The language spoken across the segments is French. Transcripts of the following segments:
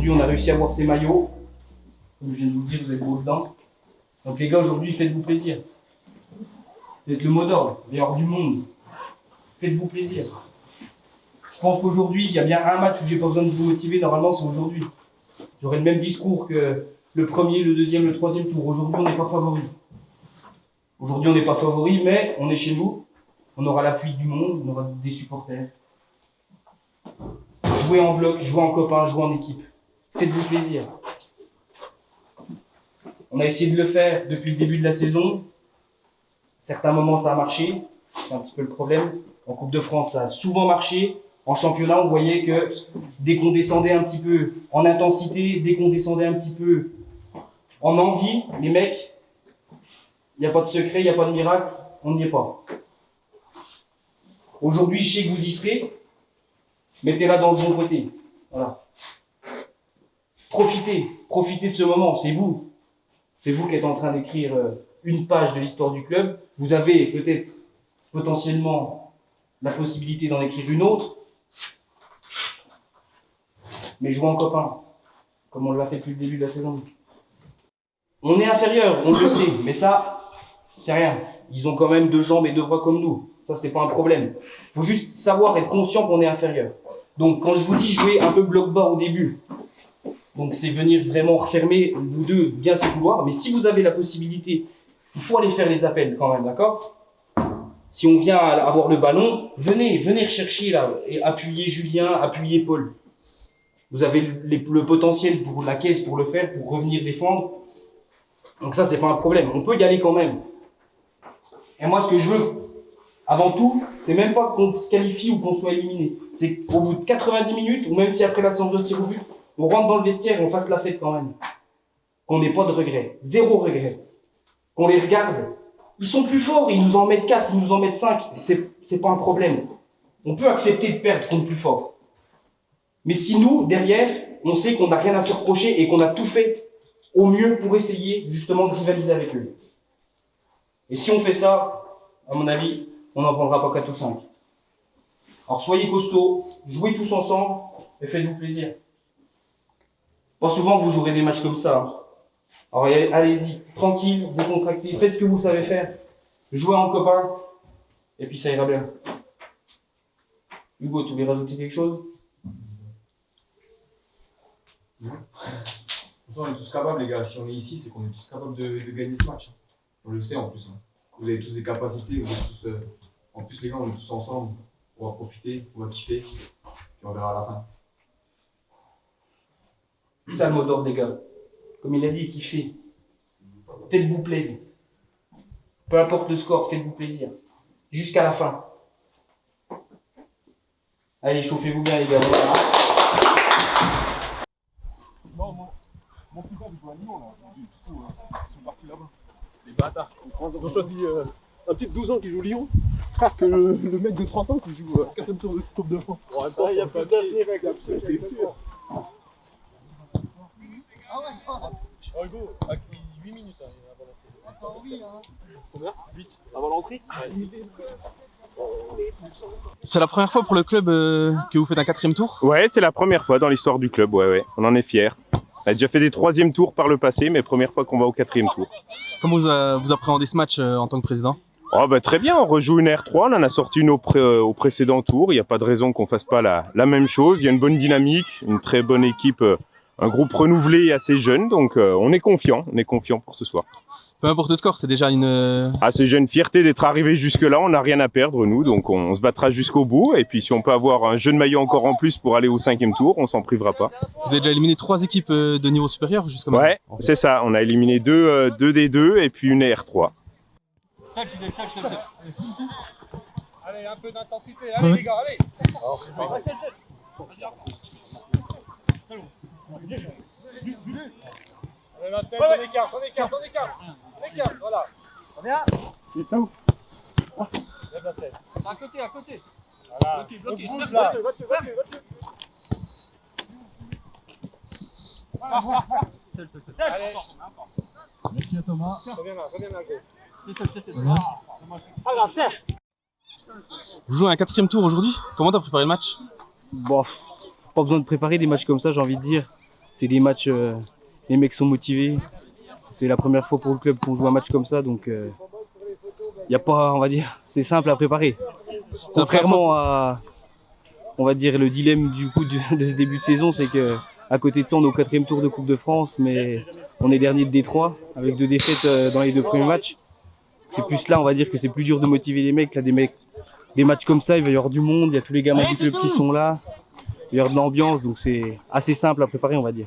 Aujourd'hui, on a réussi à avoir ces maillots. Comme je viens de vous le dire, vous êtes beau dedans. Donc les gars, aujourd'hui, faites-vous plaisir. Vous êtes le mot d'ordre, les hors du monde. Faites-vous plaisir. Je pense qu'aujourd'hui, il y a bien un match où j'ai pas besoin de vous motiver. Normalement, c'est aujourd'hui. J'aurai le même discours que le premier, le deuxième, le troisième tour. Aujourd'hui, on n'est pas favori. Aujourd'hui, on n'est pas favori, mais on est chez nous. On aura l'appui du monde, on aura des supporters. Jouez en bloc, jouez en copain, jouez en équipe. Faites-vous plaisir. On a essayé de le faire depuis le début de la saison. Certains moments, ça a marché. C'est un petit peu le problème. En Coupe de France, ça a souvent marché. En championnat, on voyait que dès qu'on descendait un petit peu en intensité, dès qu'on descendait un petit peu en envie, les mecs, il n'y a pas de secret, il n'y a pas de miracle, on n'y est pas. Aujourd'hui, je sais que vous y serez. Mettez-la dans le bon côté. Voilà. Profitez de ce moment, c'est vous. C'est vous qui êtes en train d'écrire une page de l'histoire du club. Vous avez peut-être potentiellement la possibilité d'en écrire une autre. Mais jouez en copain, comme on l'a fait depuis le début de la saison. On est inférieur, on le sait, mais ça, c'est rien. Ils ont quand même 2 jambes et 2 bras comme nous. Ça, c'est pas un problème. Il faut juste savoir être conscient qu'on est inférieur. Donc, quand je vous dis jouer un peu bloc bas au début, donc c'est venir vraiment refermer, vous deux, bien ces couloirs. Mais si vous avez la possibilité, il faut aller faire les appels quand même, d'accord? Si on vient avoir le ballon, venez rechercher là, et appuyer Julien, appuyer Paul. Vous avez le potentiel pour la caisse, pour le faire, pour revenir défendre. Donc ça, c'est pas un problème. On peut y aller quand même. Et moi, ce que je veux, avant tout, c'est même pas qu'on se qualifie ou qu'on soit éliminé. C'est qu'au bout de 90 minutes, ou même si après la séance de tir au but, on rentre dans le vestiaire et on fasse la fête quand même. Qu'on n'ait pas de regrets. 0 regret. Qu'on les regarde. Ils sont plus forts, ils nous en mettent 4, ils nous en mettent 5. C'est pas un problème. On peut accepter de perdre contre plus fort. Mais si nous, derrière, on sait qu'on n'a rien à se reprocher et qu'on a tout fait au mieux pour essayer justement de rivaliser avec eux. Et si on fait ça, à mon avis, on n'en prendra pas 4 ou 5. Alors soyez costauds, jouez tous ensemble et faites-vous plaisir. Pas souvent vous jouerez des matchs comme ça. Hein. Alors allez-y, tranquille, décontractez, faites ce que vous savez faire. Jouez en copain et puis ça ira bien. Hugo, tu voulais rajouter quelque chose? De toute façon, on est tous capables, les gars. Si on est ici, c'est qu'on est tous capables de gagner ce match. On le sait en plus. Hein. Vous avez tous des capacités. Vous êtes tous, en plus, les gars, on est tous ensemble. On va profiter, on va kiffer. Puis on verra à la fin. C'est ça le mot d'ordre, les gars. Comme il a dit, kiffez. Faites-vous plaisir. Peu importe le score, faites-vous plaisir. Jusqu'à la fin. Allez, chauffez-vous bien, les gars. Mon plus grand, il joue à Lyon, là. Du coup, ils sont partis là-bas. Les bâtards. Ils ont choisi un petit de 12 ans qui joue Lyon, que le mec de 30 ans qui joue 4ème tour de Coupe de France. Il y a plus d'avenir avec la petite, c'est sûr. Oh, Hugo, 8 minutes avant l'entrée. Combien 8 avant l'entrée. C'est la première fois pour le club que vous faites un 4e tour? Ouais, c'est la première fois dans l'histoire du club, ouais. On en est fiers. On a déjà fait des 3e tours par le passé, mais première fois qu'on va au 4e tour. Comment vous appréhendez ce match en tant que président? Oh bah très bien, on rejoue une R3, on en a sorti une au précédent tour, il n'y a pas de raison qu'on fasse pas la même chose, il y a une bonne dynamique, une très bonne équipe, un groupe renouvelé et assez jeune, donc on est confiant pour ce soir. Peu importe le score, c'est déjà une... Ah, c'est déjà une fierté d'être arrivé jusque-là, on n'a rien à perdre nous, donc on se battra jusqu'au bout, et puis si on peut avoir un jeu de maillot encore en plus pour aller au 5e tour, on s'en privera pas. Vous avez déjà éliminé 3 équipes de niveau supérieur jusqu'à maintenant? Ouais, c'est ça, on a éliminé 2 D2 et puis une R3. Allez, un peu d'intensité, allez les gars, allez. Allez, la tête, on écarte, voilà. Bien. Il est où? Lève la tête. À côté. Voilà. Bloqué. Bouge là. Va-dessus. Allez. Merci à Thomas. Reviens là, Vous jouez un 4e tour aujourd'hui. Comment t'as préparé le match? Bon, pas besoin de préparer des matchs comme ça, j'ai envie de dire. c'est des matchs, les mecs sont motivés. C'est la première fois pour le club qu'on joue un match comme ça, donc y a pas, on va dire, c'est simple à préparer. Contrairement à, on va dire, le dilemme du coup de ce début de saison, c'est que à côté de ça, on est au 4e tour de Coupe de France, mais on est dernier de D3 avec 2 défaites dans les 2 premiers matchs. C'est plus là, on va dire que c'est plus dur de motiver les mecs. Là, des matchs comme ça, il va y avoir du monde, il y a tous les gamins du club qui sont là, il y a de l'ambiance, donc c'est assez simple à préparer, on va dire.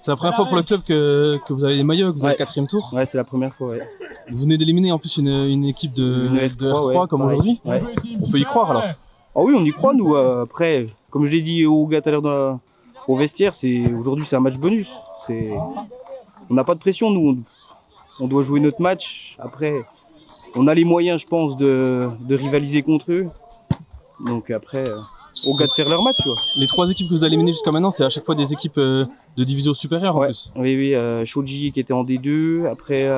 C'est la première fois pour le club que vous avez les maillots, que vous avez le 4e tour. Ouais, c'est la première fois, ouais. Vous venez d'éliminer en plus une équipe de R3 ouais, comme aujourd'hui. Ouais. On peut y croire alors. Ah oui, on y croit, nous. Après, comme je l'ai dit aux gars tout à l'heure au vestiaire, aujourd'hui c'est un match bonus. On n'a pas de pression, nous. On doit jouer notre match. Après, on a les moyens, je pense, de rivaliser contre eux. Donc après, aux gars de faire leur match, tu vois. Les 3 équipes que vous avez éliminées jusqu'à maintenant, c'est à chaque fois des équipes de division supérieure en plus. Oui, Shoji qui était en D2, après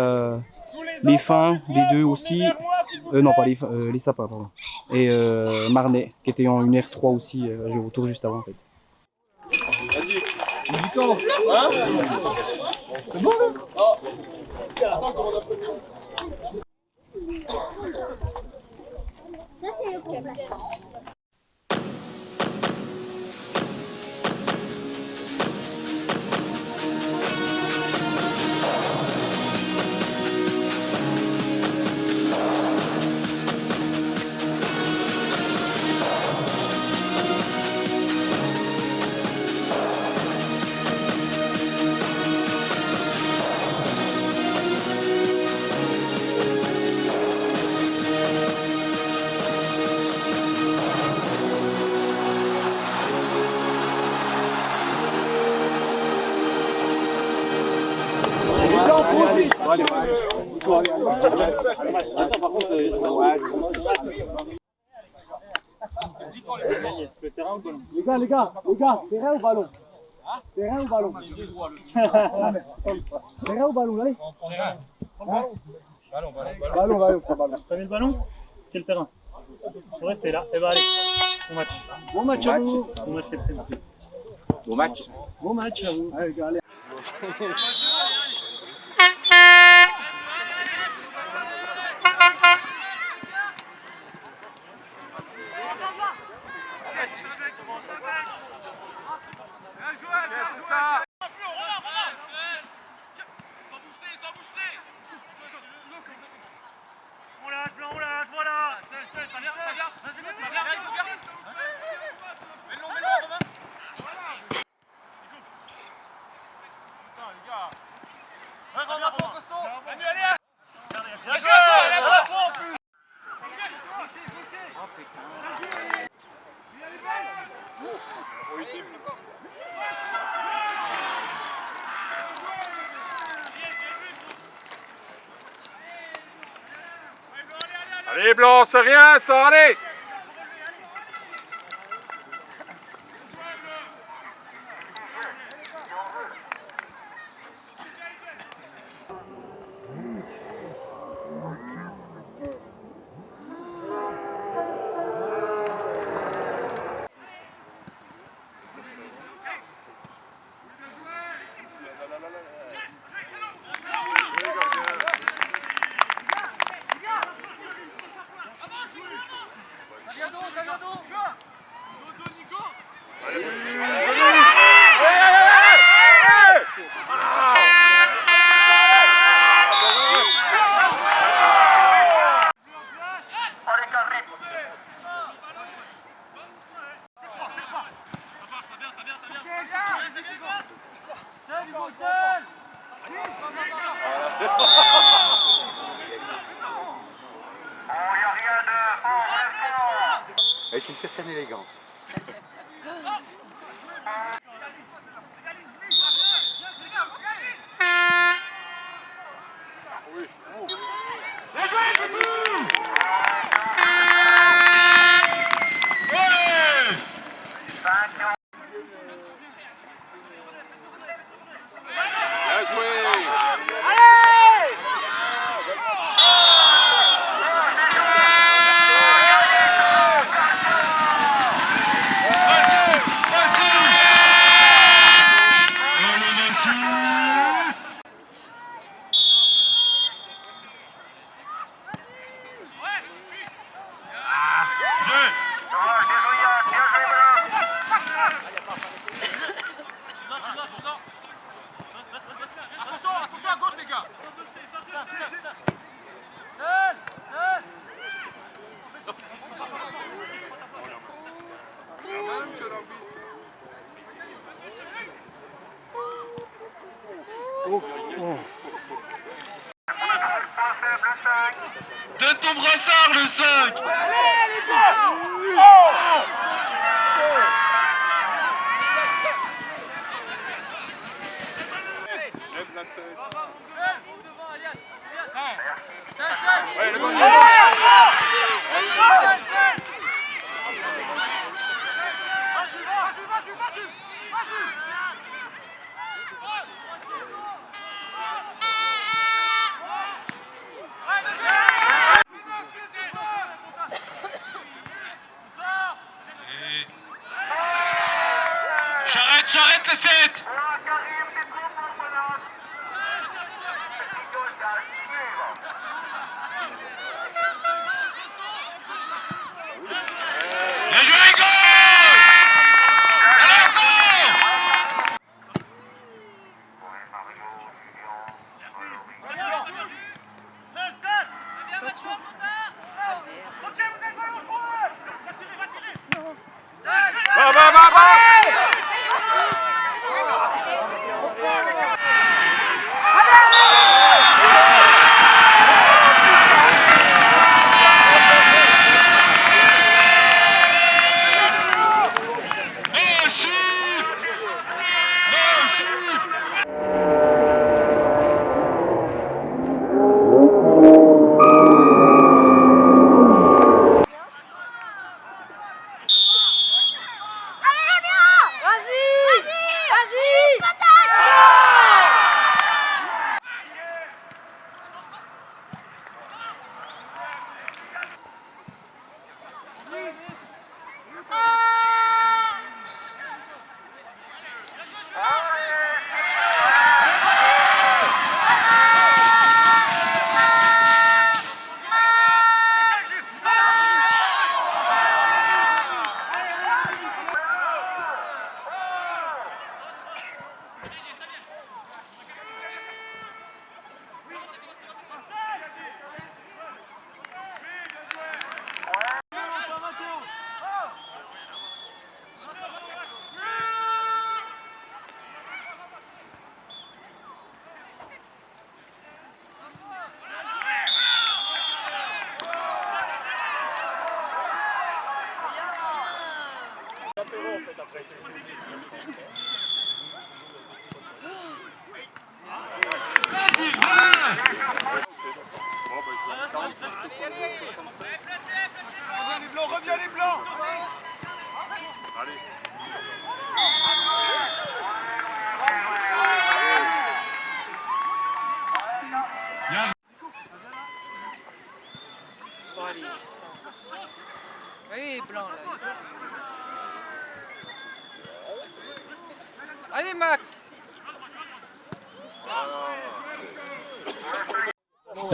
les Fins, D2 aussi. Non, pas les Sapins, pardon. Et Marnay qui était en une R3 aussi, au tour juste avant en fait. Vas-y, hein? C'est bon là? Attends, comment on a fait? Les gars, terrain ou ballon? Terrain ou ballon? Terrain ou ballon, allez. Ballon. T'as mis le ballon? Quel terrain? Faut rester là. Eh ben allez, bon match. Bon match à vous. Bon match, capitaine. Bon match à vous. Allez, les gars, allez. On lâche, voilà. Allez, Blanc, c'est rien, ça, allez! Avec une certaine élégance. Donne ton brassard, le 5. J'arrête le 7. Bien joué, go! Allez, go! Reviens les blancs. Allez. Bon, allez, oui, blanc là. Allez, Max.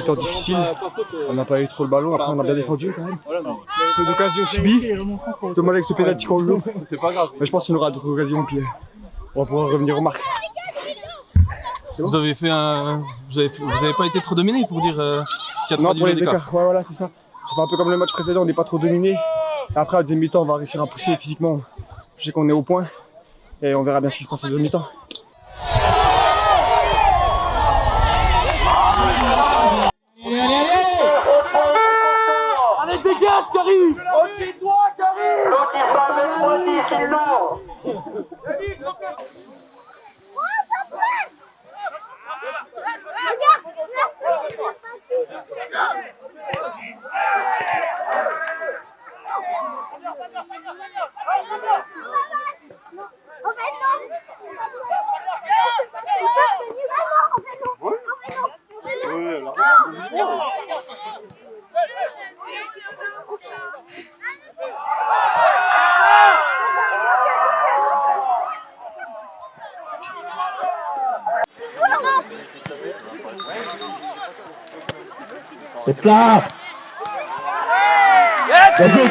Temps difficile, on n'a pas eu trop le ballon, après on a bien défendu quand même. Peu d'occasions subies, c'est dommage avec ce pénalty qu'on joue, c'est pas grave. Mais je pense qu'il y aura d'autres occasions puis on va pouvoir revenir aux marques. Vous avez fait un... Vous avez pas été trop dominé pour dire 4 Non, pour les écarts, ouais, voilà, c'est ça. Ça fait un peu comme le match précédent, on n'est pas trop dominé. Après, à deuxième mi-temps, on va réussir à pousser physiquement. Je sais qu'on est au point et on verra bien ce qui se passe en deuxième mi-temps. Allez, dégage, Karim! Au-dessus de toi, Karim! L'autre, il va avec moi, c'est lourd! C'est là. Bien joué,